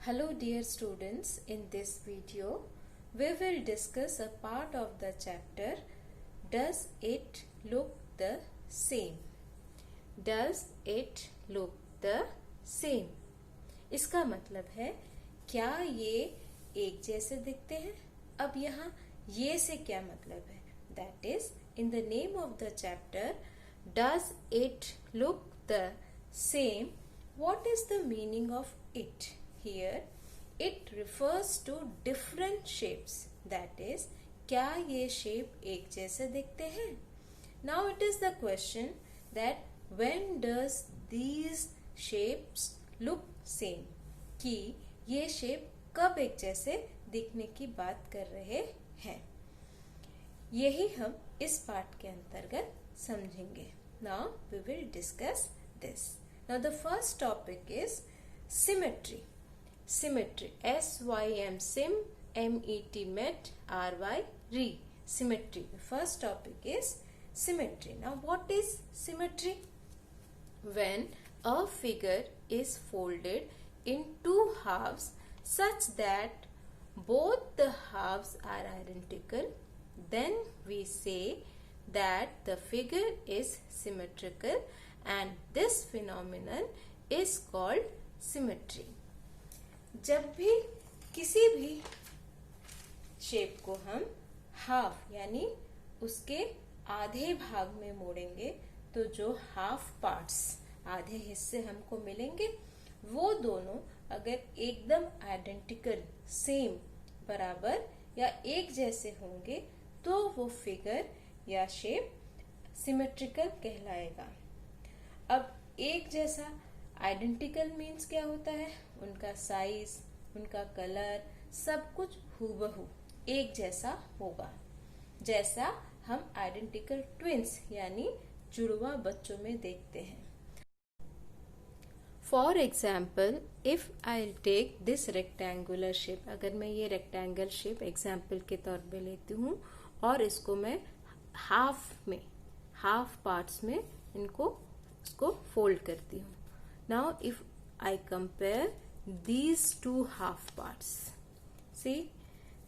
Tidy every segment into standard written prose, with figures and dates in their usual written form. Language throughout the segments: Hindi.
Hello dear students, in this video we will discuss a part of the chapter Does it look the same? Does it look the same? इसका मतलब है क्या ये एक जैसे दिखते हैं? अब यहाँ ये से क्या मतलब है? That is, in the name of the chapter, does it look the same? What is the meaning of it? Here, it refers to different shapes. That is, क्या ये shape एक जैसे दिखते हैं? Now it is the question that when does these shapes look same? कि ये shape कब एक जैसे दिखने की बात कर रहे हैं? यही हम इस पाठ के अंतर्गत समझेंगे. Now we will discuss this. Now the first topic is symmetry. Symmetry. S-Y-M, sim, M-E-T, met, R-Y, re. Symmetry. The first topic is symmetry. Now what is symmetry? When a figure is folded in two halves such that both the halves are identical, then we say that the figure is symmetrical and this phenomenon is called symmetry. जब भी किसी भी शेप को हम हाफ यानी उसके आधे भाग में मोड़ेंगे तो जो हाफ पार्ट्स आधे हिस्से हमको मिलेंगे वो दोनों अगर एकदम आइडेंटिकल सेम बराबर या एक जैसे होंगे तो वो फिगर या शेप सिमेट्रिकल कहलाएगा. अब एक जैसा आइडेंटिकल मीन्स क्या होता है? उनका साइज, उनका कलर, सब कुछ हूबहू एक जैसा होगा, जैसा हम आइडेंटिकल ट्विंस यानी जुड़वा बच्चों में देखते हैं. For example, if I take this rectangular shape, अगर मैं ये रेक्टेंगल शेप एग्जाम्पल के तौर पे लेती हूँ और इसको मैं हाफ पार्ट्स में इसको फोल्ड करती हूँ. Now if I compare these two half parts, see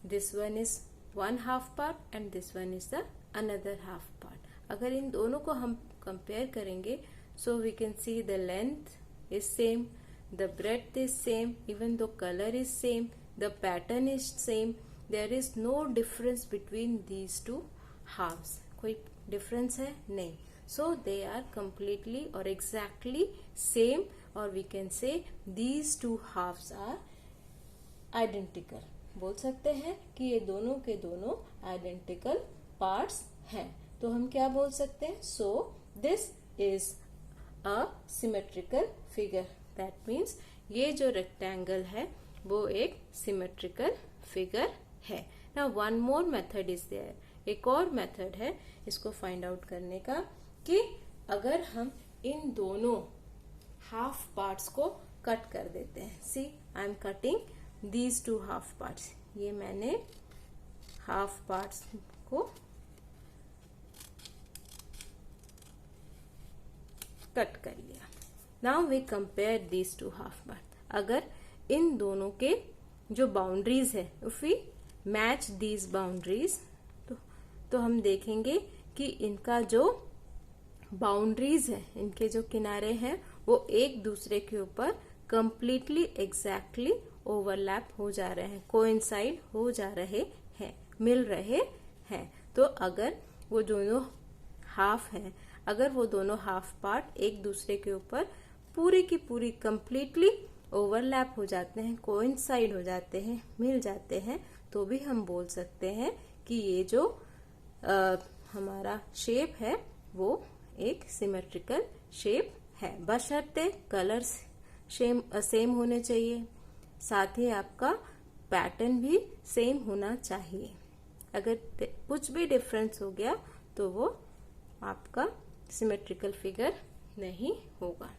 this one is one half part and this one is the another half part. अगर इन दोनों को हम compare करेंगे so we can see the length is same, the breadth is same, even though color is same, the pattern is same, there is no difference between these two halves. कोई difference है? नहीं. So they are completely or exactly same, or we can say these two halves are identical. बोल सकते हैं कि ये दोनों के दोनों identical parts हैं. तो हम क्या बोल सकते हैं? So this is a symmetrical figure. That means ये जो rectangle है वो एक symmetrical figure है. Now one more method is there. एक और मेथड है इसको फाइंड आउट करने का कि अगर हम इन दोनों हाफ पार्ट्स को कट कर देते हैं. See I am cutting these two half parts. ये मैंने हाफ पार्ट्स को कट कर लिया. Now we compare these two half part. अगर इन दोनों के जो बाउंड्रीज है if we match these boundaries तो हम देखेंगे कि इनका जो बाउंड्रीज है, इनके जो किनारे हैं वो एक दूसरे के ऊपर कंप्लीटली एग्जैक्टली ओवरलैप हो जा रहे हैं, कोइंसाइड हो जा रहे हैं, मिल रहे हैं. तो अगर वो दोनों हाफ हैं, अगर वो दोनों हाफ पार्ट एक दूसरे के ऊपर पूरी की पूरी कंप्लीटली ओवरलैप हो जाते हैं, कोइंसाइड हो जाते हैं, मिल जाते हैं, तो भी हम बोल सकते हैं कि ये जो हमारा शेप है वो एक सिमेट्रिकल शेप है. बशर्ते कलर्स सेम होने चाहिए, साथ ही आपका पैटर्न भी सेम होना चाहिए. अगर कुछ भी डिफरेंस हो गया तो वो आपका सिमेट्रिकल फिगर नहीं होगा.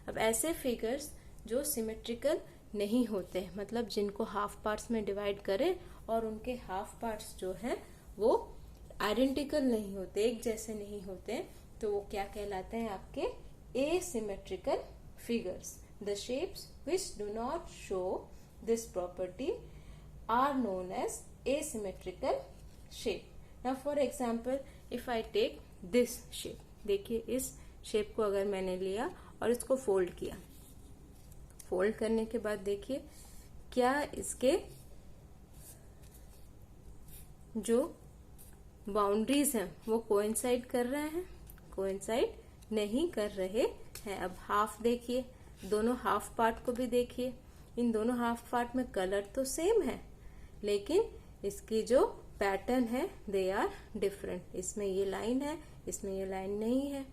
अब ऐसे फिगर्स जो सिमेट्रिकल नहीं होते हैं, मतलब जिनको हाफ पार्ट्स में डिवाइड करें और उनके हाफ पार्ट्स जो हैं वो आइडेंटिकल नहीं होते, एक जैसे नहीं होते, तो वो क्या कहलाते हैं? आपके asymmetrical figures. The shapes which do not show this property are known as asymmetrical shape. Now for example, if I take this shape, देखिए इस शेप को अगर मैंने लिया और इसको फोल्ड किया, फोल्ड करने के बाद देखिए क्या इसके जो बाउंड्रीज हैं वो कोइंसाइड कर रहे हैं? कोइंसाइड नहीं कर रहे हैं। अब हाफ देखिए, दोनों हाफ पार्ट को भी देखिए, इन दोनों हाफ पार्ट में कलर तो सेम है, लेकिन इसकी जो पैटर्न है दे आर डिफरेंट। इसमें ये लाइन है, इसमें ये लाइन नहीं है,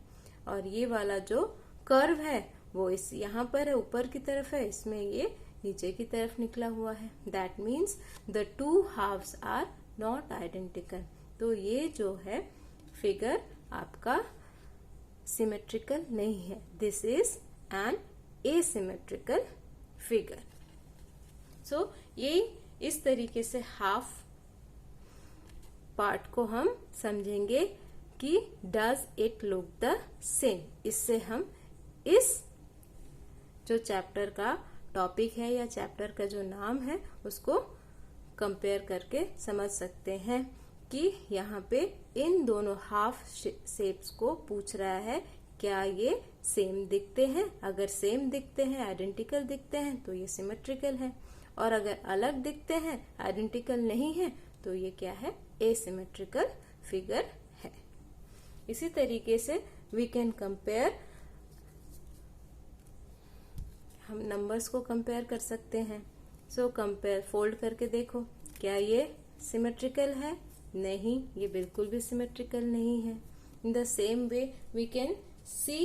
और ये वाला जो कर्व है वो इस यहाँ पर है, ऊपर की तरफ है, इसमें ये नीचे की तरफ निकला हुआ है। That means the two halves are not identical. तो ये जो है फिगर आपका सिमेट्रिकल नहीं है। This is an asymmetrical figure. So ये इस तरीके से हाफ पार्ट को हम समझेंगे कि does it look the same. इससे हम इस जो चैप्टर का टॉपिक है या चैप्टर का जो नाम है उसको कंपेयर करके समझ सकते हैं कि यहाँ पे इन दोनों हाफ शेप्स को पूछ रहा है क्या ये सेम दिखते हैं। अगर सेम दिखते हैं, आइडेंटिकल दिखते हैं, तो ये सिमेट्रिकल है, और अगर अलग दिखते हैं, आइडेंटिकल नहीं है, तो ये क्या है? एसिमेट्रिकल फिगर है। इसी तरीके से वी कैन कंपेयर, हम नंबर्स को कंपेयर कर सकते हैं। सो कंपेयर, फोल्ड करके देखो क्या ये सिमेट्रिकल है? नहीं, ये बिल्कुल भी सिमेट्रिकल नहीं है। In the same way we can see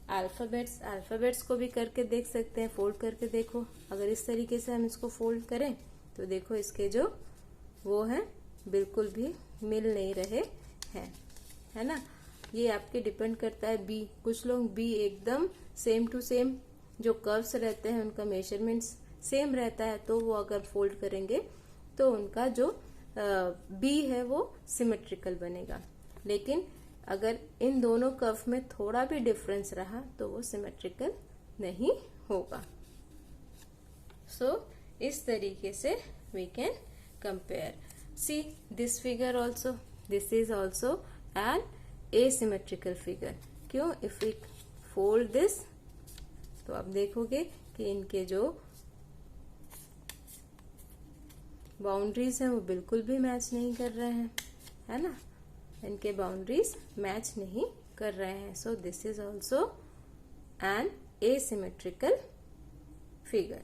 alphabets, alphabets को भी करके देख सकते हैं। फोल्ड करके देखो, अगर इस तरीके से हम इसको फोल्ड करें तो देखो इसके जो वो है बिल्कुल भी मिल नहीं रहे हैं, है ना। ये आपके डिपेंड करता है बी। कुछ लोग बी एकदम सेम टू सेम, जो कर्व्स रहते हैं उनका मेजरमेंट्स सेम रहता है, तो वो अगर फोल्ड करेंगे तो उनका जो बी है वो सिमेट्रिकल बनेगा। लेकिन अगर इन दोनों कर्व में थोड़ा भी डिफरेंस रहा तो वो सिमेट्रिकल नहीं होगा। सो इस तरीके से we can compare. See this figure also, this is also an asymmetrical figure. क्यों? इफ वी फोल्ड दिस तो आप देखोगे कि इनके जो बाउंड्रीज हैं वो बिल्कुल भी मैच नहीं कर रहे हैं, है ना। इनके बाउंड्रीज मैच नहीं कर रहे हैं। So this is also an asymmetrical figure.